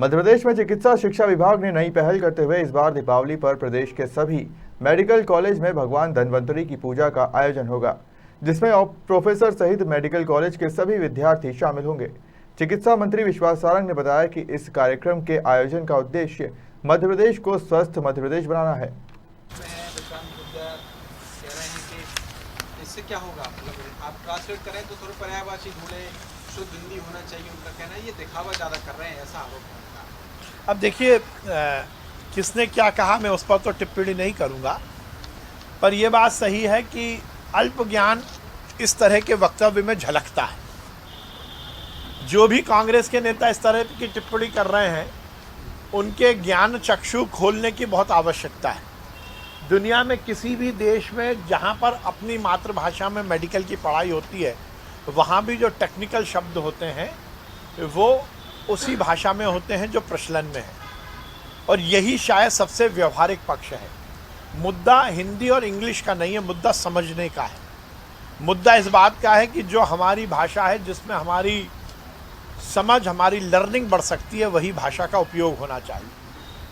मध्य प्रदेश में चिकित्सा शिक्षा विभाग ने नई पहल करते हुए इस बार दीपावली पर प्रदेश के सभी मेडिकल कॉलेज में भगवान धन्वंतरी की पूजा का आयोजन होगा, जिसमें प्रोफेसर सहित मेडिकल कॉलेज के सभी विद्यार्थी शामिल होंगे। चिकित्सा मंत्री विश्वास सारंग ने बताया कि इस कार्यक्रम के आयोजन का उद्देश्य मध्य प्रदेश को स्वस्थ मध्य प्रदेश बनाना है। इससे क्या होगा, मतलब आप ट्रांसलेट करें तो थोड़ा पर्यायवाची ढूंढे, शुद्ध हिंदी होना चाहिए, उनका कहना है ये दिखावा ज़्यादा कर रहे हैं, ऐसा आरोप है। अब देखिए, किसने क्या कहा मैं उस पर तो टिप्पणी नहीं करूंगा, पर यह बात सही है कि अल्प ज्ञान इस तरह के वक्तव्य में झलकता है। जो भी कांग्रेस के नेता इस तरह की टिप्पणी कर रहे हैं, उनके ज्ञान चक्षु खोलने की बहुत आवश्यकता है। दुनिया में किसी भी देश में जहां पर अपनी मातृभाषा में मेडिकल की पढ़ाई होती है, वहां भी जो टेक्निकल शब्द होते हैं वो उसी भाषा में होते हैं जो प्रचलन में है, और यही शायद सबसे व्यवहारिक पक्ष है। मुद्दा हिंदी और इंग्लिश का नहीं है, मुद्दा समझने का है। मुद्दा इस बात का है कि जो हमारी भाषा है, जिसमें हमारी समझ, हमारी लर्निंग बढ़ सकती है, वही भाषा का उपयोग होना चाहिए।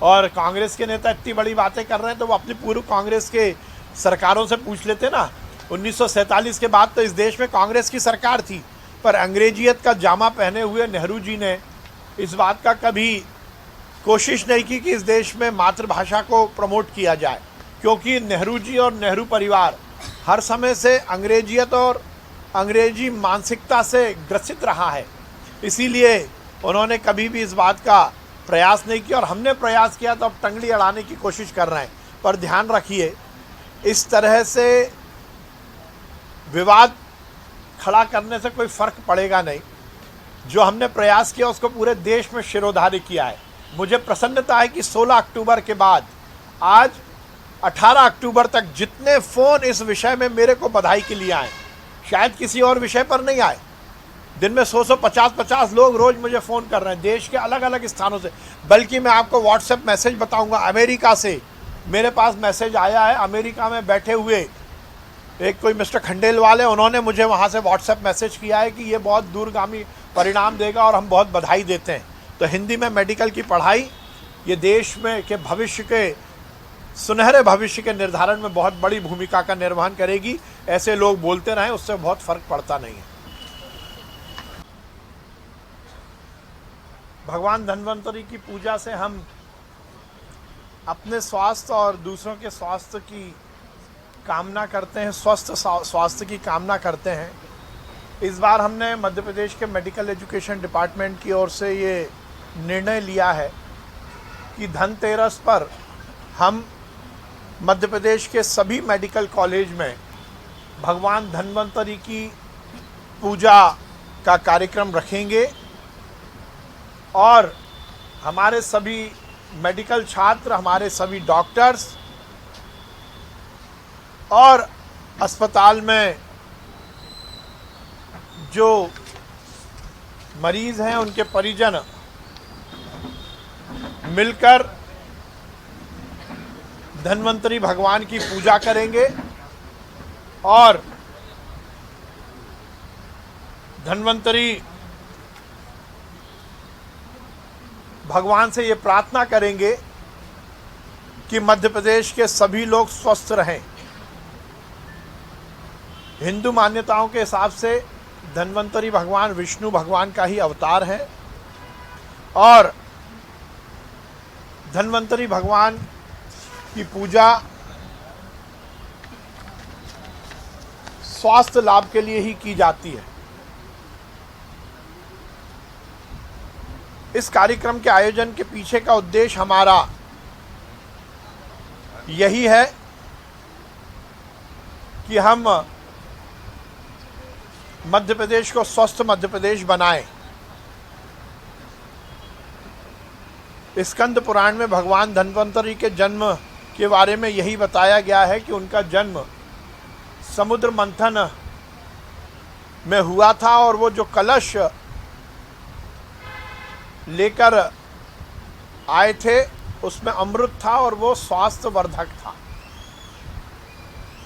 और कांग्रेस के नेता इतनी बड़ी बातें कर रहे हैं तो वो अपनी पूर्व कांग्रेस के सरकारों से पूछ लेते ना। 1947 के बाद तो इस देश में कांग्रेस की सरकार थी, पर अंग्रेजियत का जामा पहने हुए नेहरू जी ने इस बात का कभी कोशिश नहीं की कि इस देश में मातृभाषा को प्रमोट किया जाए, क्योंकि नेहरू जी और नेहरू परिवार हर समय से अंग्रेजियत और अंग्रेजी मानसिकता से ग्रसित रहा है। इसीलिए उन्होंने कभी भी इस बात का प्रयास नहीं किया, और हमने प्रयास किया तो अब टंगड़ी अड़ाने की कोशिश कर रहे हैं। पर ध्यान रखिए, इस तरह से विवाद खड़ा करने से कोई फ़र्क पड़ेगा नहीं। जो हमने प्रयास किया उसको पूरे देश में शिरोधार्य किया है। मुझे प्रसन्नता है कि 16 अक्टूबर के बाद आज 18 अक्टूबर तक जितने फ़ोन इस विषय में मेरे को बधाई के लिए आए, शायद किसी और विषय पर नहीं आए। दिन में 100 50 लोग रोज़ मुझे फ़ोन कर रहे हैं, देश के अलग अलग स्थानों से। बल्कि मैं आपको व्हाट्सएप मैसेज बताऊंगा, अमेरिका से मेरे पास मैसेज आया है। अमेरिका में बैठे हुए एक कोई मिस्टर खंडेलवाल है, उन्होंने मुझे वहाँ से व्हाट्सएप मैसेज किया है कि ये बहुत दूरगामी परिणाम देगा और हम बहुत बधाई देते हैं। तो हिंदी में मेडिकल की पढ़ाई ये देश में के भविष्य के, सुनहरे भविष्य के निर्धारण में बहुत बड़ी भूमिका का निर्वहन करेगी। ऐसे लोग बोलते रहें, उससे बहुत फ़र्क पड़ता नहीं है। भगवान धन्वंतरी की पूजा से हम अपने स्वास्थ्य और दूसरों के स्वास्थ्य की कामना करते हैं, स्वस्थ स्वास्थ्य की कामना करते हैं। इस बार हमने मध्य प्रदेश के मेडिकल एजुकेशन डिपार्टमेंट की ओर से ये निर्णय लिया है कि धनतेरस पर हम मध्य प्रदेश के सभी मेडिकल कॉलेज में भगवान धन्वंतरी की पूजा का कार्यक्रम रखेंगे, और हमारे सभी मेडिकल छात्र, हमारे सभी डॉक्टर्स और अस्पताल में जो मरीज़ हैं उनके परिजन मिलकर धन्वंतरी भगवान की पूजा करेंगे, और धन्वंतरी भगवान से ये प्रार्थना करेंगे कि मध्य प्रदेश के सभी लोग स्वस्थ रहें। हिंदू मान्यताओं के हिसाब से धन्वंतरी भगवान विष्णु भगवान का ही अवतार है, और धन्वंतरी भगवान की पूजा स्वास्थ्य लाभ के लिए ही की जाती है। इस कार्यक्रम के आयोजन के पीछे का उद्देश्य हमारा यही है कि हम मध्य प्रदेश को स्वस्थ मध्य प्रदेश बनाएं। स्कंद पुराण में भगवान धन्वंतरी के जन्म के बारे में यही बताया गया है कि उनका जन्म समुद्र मंथन में हुआ था, और वो जो कलश लेकर आए थे उसमें अमृत था और वो स्वास्थ्यवर्धक था।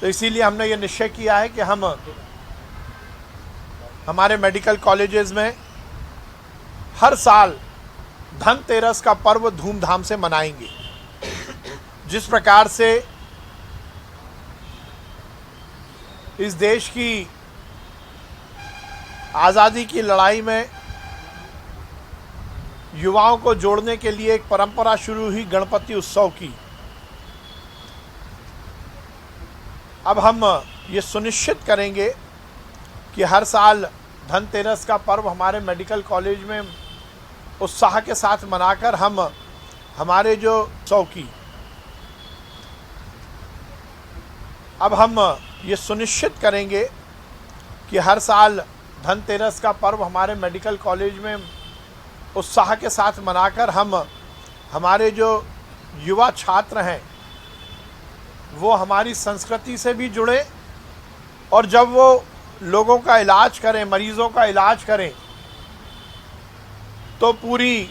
तो इसीलिए हमने ये निश्चय किया है कि हम हमारे मेडिकल कॉलेजेस में हर साल धनतेरस का पर्व धूमधाम से मनाएंगे। जिस प्रकार से इस देश की आज़ादी की लड़ाई में युवाओं को जोड़ने के लिए एक परंपरा शुरू हुई गणपति उत्सव की, अब हम ये सुनिश्चित करेंगे कि हर साल धनतेरस का पर्व हमारे मेडिकल कॉलेज में उत्साह के साथ मनाकर हम हमारे जो उत्सव की अब हम ये सुनिश्चित करेंगे कि हर साल धनतेरस का पर्व हमारे मेडिकल कॉलेज में उत्साह के साथ मनाकर हम हमारे जो युवा छात्र हैं वो हमारी संस्कृति से भी जुड़े, और जब वो लोगों का इलाज करें, मरीज़ों का इलाज करें, तो पूरी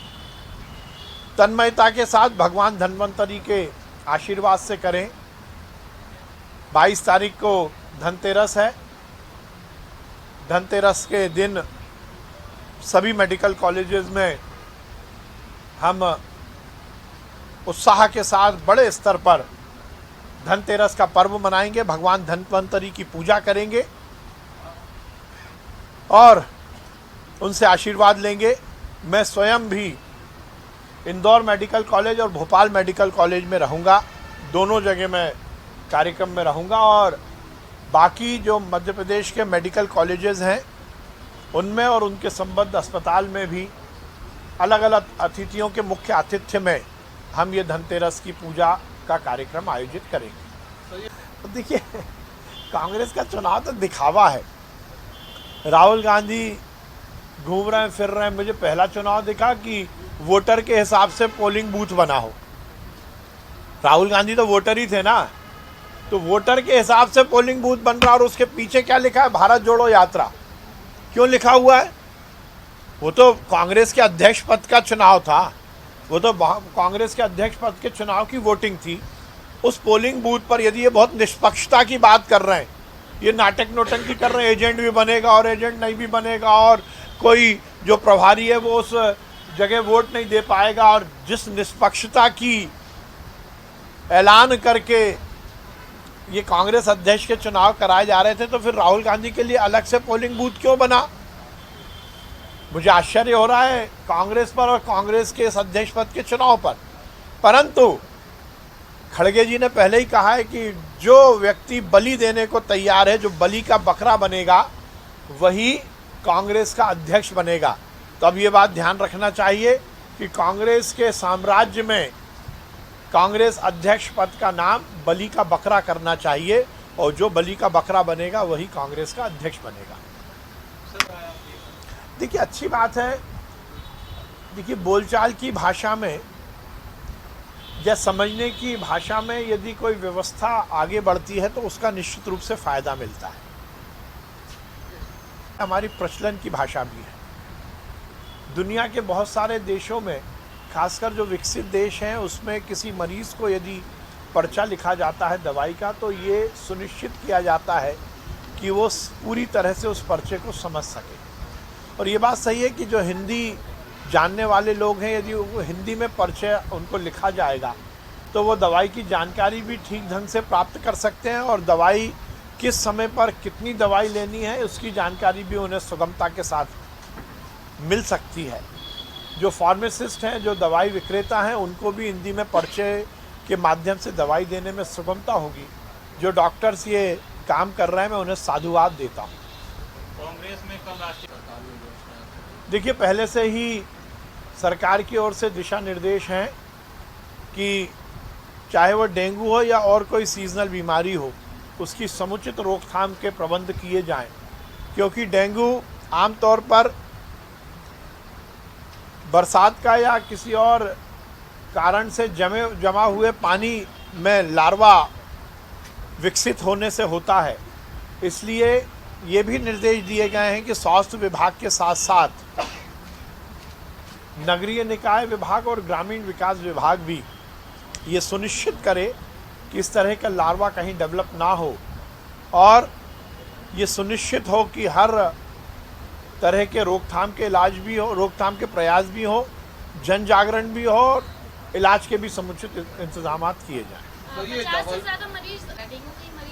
तन्मयता के साथ भगवान धन्वंतरी के आशीर्वाद से करें। 22 तारीख को धनतेरस है। धनतेरस के दिन सभी मेडिकल कॉलेजेस में हम उत्साह के साथ बड़े स्तर पर धनतेरस का पर्व मनाएंगे, भगवान धन्वंतरी की पूजा करेंगे और उनसे आशीर्वाद लेंगे। मैं स्वयं भी इंदौर मेडिकल कॉलेज और भोपाल मेडिकल कॉलेज में रहूँगा, दोनों जगह मैं कार्यक्रम में रहूँगा, और बाकी जो मध्य प्रदेश के मेडिकल कॉलेजेस हैं उनमें और उनके संबद्ध अस्पताल में भी अलग अलग अतिथियों के मुख्य आतिथ्य में हम ये धनतेरस की पूजा का कार्यक्रम आयोजित करेंगे। तो देखिए, कांग्रेस का चुनाव तो दिखावा है। राहुल गांधी घूम रहे हैं, फिर रहे हैं। मुझे पहला चुनाव दिखा कि वोटर के हिसाब से पोलिंग बूथ बना हो। राहुल गांधी तो वोटर ही थे ना, तो वोटर के हिसाब से पोलिंग बूथ बन रहा, और उसके पीछे क्या लिखा है? भारत जोड़ो यात्रा। क्यों लिखा हुआ है? वो तो कांग्रेस के अध्यक्ष पद का चुनाव था, वो तो कांग्रेस के अध्यक्ष पद के चुनाव की वोटिंग थी। उस पोलिंग बूथ पर यदि ये बहुत निष्पक्षता की बात कर रहे हैं, ये नाटक नोटंकी कर रहे हैं, एजेंट भी बनेगा और एजेंट नहीं भी बनेगा, और कोई जो प्रभारी है वो उस जगह वोट नहीं दे पाएगा, और जिस निष्पक्षता की ऐलान करके ये कांग्रेस अध्यक्ष के चुनाव कराए जा रहे थे, तो फिर राहुल गांधी के लिए अलग से पोलिंग बूथ क्यों बना? मुझे आश्चर्य हो रहा है कांग्रेस पर और कांग्रेस के इस अध्यक्ष पद के चुनाव पर। परंतु खड़गे जी ने पहले ही कहा है कि जो व्यक्ति बलि देने को तैयार है, जो बलि का बकरा बनेगा, वही कांग्रेस का अध्यक्ष बनेगा। तो अब ये बात ध्यान रखना चाहिए कि कांग्रेस के साम्राज्य में कांग्रेस अध्यक्ष पद का नाम बलि का बकरा करना चाहिए, और जो बलि का बकरा बनेगा वही कांग्रेस का अध्यक्ष बनेगा। देखिए, अच्छी बात है। देखिए, बोलचाल की भाषा में या समझने की भाषा में यदि कोई व्यवस्था आगे बढ़ती है तो उसका निश्चित रूप से फ़ायदा मिलता है। हमारी प्रचलन की भाषा भी है। दुनिया के बहुत सारे देशों में, खासकर जो विकसित देश हैं, उसमें किसी मरीज़ को यदि पर्चा लिखा जाता है दवाई का, तो ये सुनिश्चित किया जाता है कि वो पूरी तरह से उस पर्चे को समझ सके। और ये बात सही है कि जो हिंदी जानने वाले लोग हैं, यदि वो हिंदी में पर्चे उनको लिखा जाएगा तो वो दवाई की जानकारी भी ठीक ढंग से प्राप्त कर सकते हैं, और दवाई किस समय पर कितनी दवाई लेनी है उसकी जानकारी भी उन्हें सुगमता के साथ मिल सकती है। जो फार्मासिस्ट हैं, जो दवाई विक्रेता हैं, उनको भी हिंदी में पर्चे के माध्यम से दवाई देने में सुगमता होगी। जो डॉक्टर्स ये काम कर रहे हैं, मैं उन्हें साधुवाद देता हूँ। कांग्रेस में कल राष्ट्रीय देखिए, पहले से ही सरकार की ओर से दिशा निर्देश हैं कि चाहे वो डेंगू हो या और कोई सीजनल बीमारी हो, उसकी समुचित रोकथाम के प्रबंध किए जाएं, क्योंकि डेंगू आमतौर पर बरसात का या किसी और कारण से जमा हुए पानी में लार्वा विकसित होने से होता है। इसलिए ये भी निर्देश दिए गए हैं कि स्वास्थ्य विभाग के साथ साथ नगरीय निकाय विभाग और ग्रामीण विकास विभाग भी ये सुनिश्चित करे कि इस तरह का लार्वा कहीं डेवलप ना हो, और ये सुनिश्चित हो कि हर तरह के रोकथाम के इलाज भी हो, रोकथाम के प्रयास भी हो, जन जागरण भी हो और इलाज के भी समुचित इंतजाम किए जाएं। तो ये 50 से ज्यादा मरीज डेंगू के मरीज